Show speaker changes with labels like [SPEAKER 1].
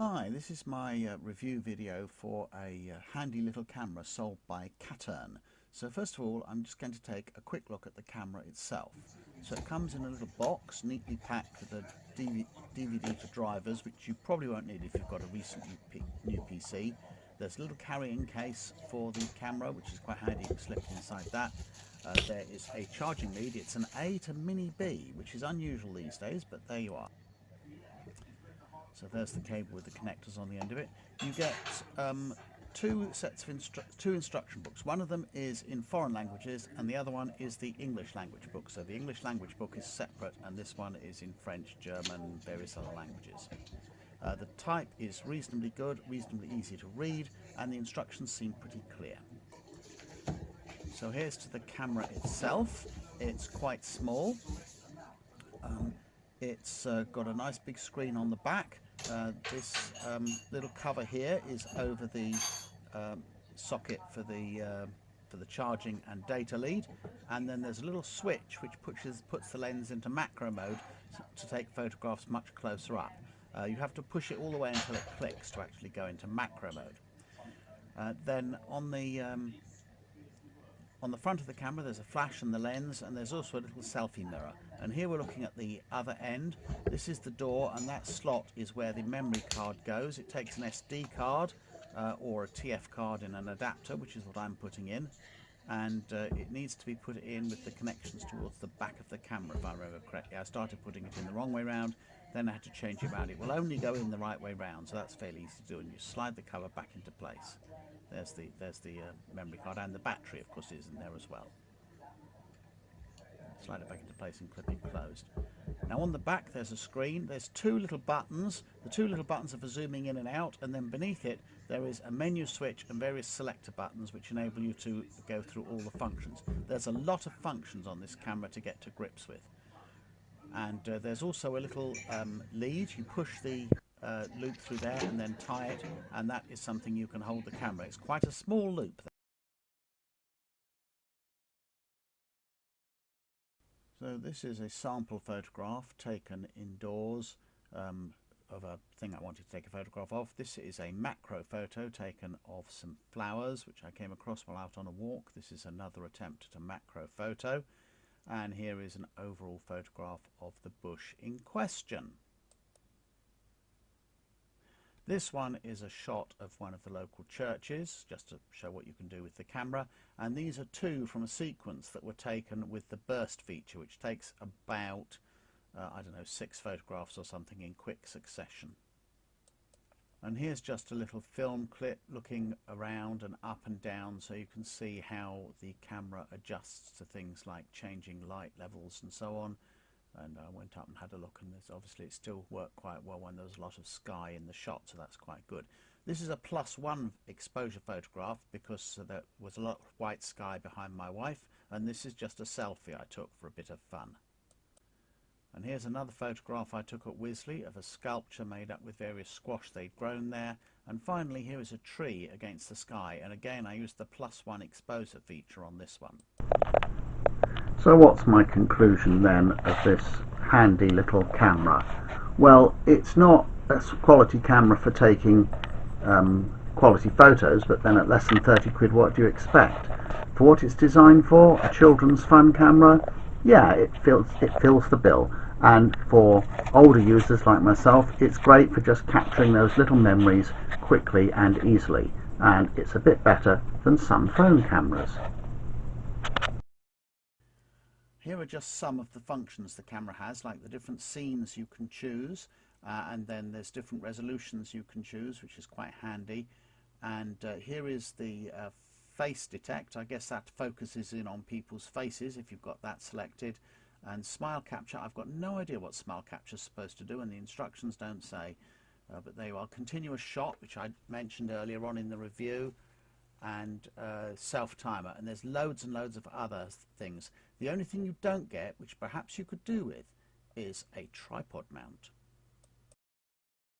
[SPEAKER 1] Hi, this is my review video for a handy little camera sold by Caturn. So first of all, I'm just going to take a quick look at the camera itself. So it comes in a little box, neatly packed with a DVD for drivers, which you probably won't need if you've got a recent new PC. There's a little carrying case for the camera, which is quite handy, you can slip it inside that. There is a charging lead. It's an A to mini B, which is unusual these days, but there you are. So there's the cable with the connectors on the end of it. You get two sets of two instruction books. One of them is in foreign languages and the other one is the English language book. So the English language book is separate and this one is in French, German, various other languages. The type is reasonably good, reasonably easy to read, and the instructions seem pretty clear. So here's to the camera itself. It's quite small. It's got a nice big screen on the back. This little cover here is over the socket for the charging and data lead, and then there's a little switch which puts the lens into macro mode to take photographs much closer up. You have to push it all the way until it clicks to actually go into macro mode. Then on the front of the camera there's a flash and the lens, and there's also a little selfie mirror. And here we're looking at the other end. This is the door, and that slot is where the memory card goes. It takes an SD card or a TF card in an adapter, which is what I'm putting in. And it needs to be put in with the connections towards the back of the camera, if I remember correctly. I started putting it in the wrong way round, then I had to change it around. It will only go in the right way round, so that's fairly easy to do, and you slide the cover back into place. There's the memory card, and the battery of course is in there as well. Slide it back into place and clip it closed. Now on the back there's a screen. There's two little buttons. The two little buttons are for zooming in and out, and then beneath it there is a menu switch and various selector buttons which enable you to go through all the functions. There's a lot of functions on this camera to get to grips with. And there's also a little lead. You push the loop through there and then tie it, and that is something you can hold the camera. It's quite a small loop. So this is a sample photograph taken indoors of a thing I wanted to take a photograph of. This is a macro photo taken of some flowers which I came across while out on a walk. This is another attempt at a macro photo, and here is an overall photograph of the bush in question. This one is a shot of one of the local churches, just to show what you can do with the camera, and these are two from a sequence that were taken with the burst feature, which takes about, I don't know, 6 photographs or something in quick succession. And here's just a little film clip looking around and up and down, so you can see how the camera adjusts to things like changing light levels and so on. And I went up and had a look, and obviously it still worked quite well when there was a lot of sky in the shot, so that's quite good. This is a +1 exposure photograph because there was a lot of white sky behind my wife, and this is just a selfie I took for a bit of fun. And here's another photograph I took at Wisley of a sculpture made up with various squash they'd grown there. And finally here is a tree against the sky, and again I used the +1 exposure feature on this one. So what's my conclusion then of this handy little camera? Well, it's not a quality camera for taking quality photos, but then at less than 30 quid what do you expect? For what it's designed for, a children's fun camera, yeah, it fills the bill. And for older users like myself, it's great for just capturing those little memories quickly and easily, and it's a bit better than some phone cameras. Here are just some of the functions the camera has, like the different scenes you can choose, and then there's different resolutions you can choose, which is quite handy. And here is the face detect. I guess that focuses in on people's faces if you've got that selected. And smile capture, I've got no idea what smile capture is supposed to do, and the instructions don't say, but there you are. Continuous shot, which I mentioned earlier on in the review, and self-timer, and there's loads and loads of other things. The only thing you don't get, which perhaps you could do with, is a tripod mount.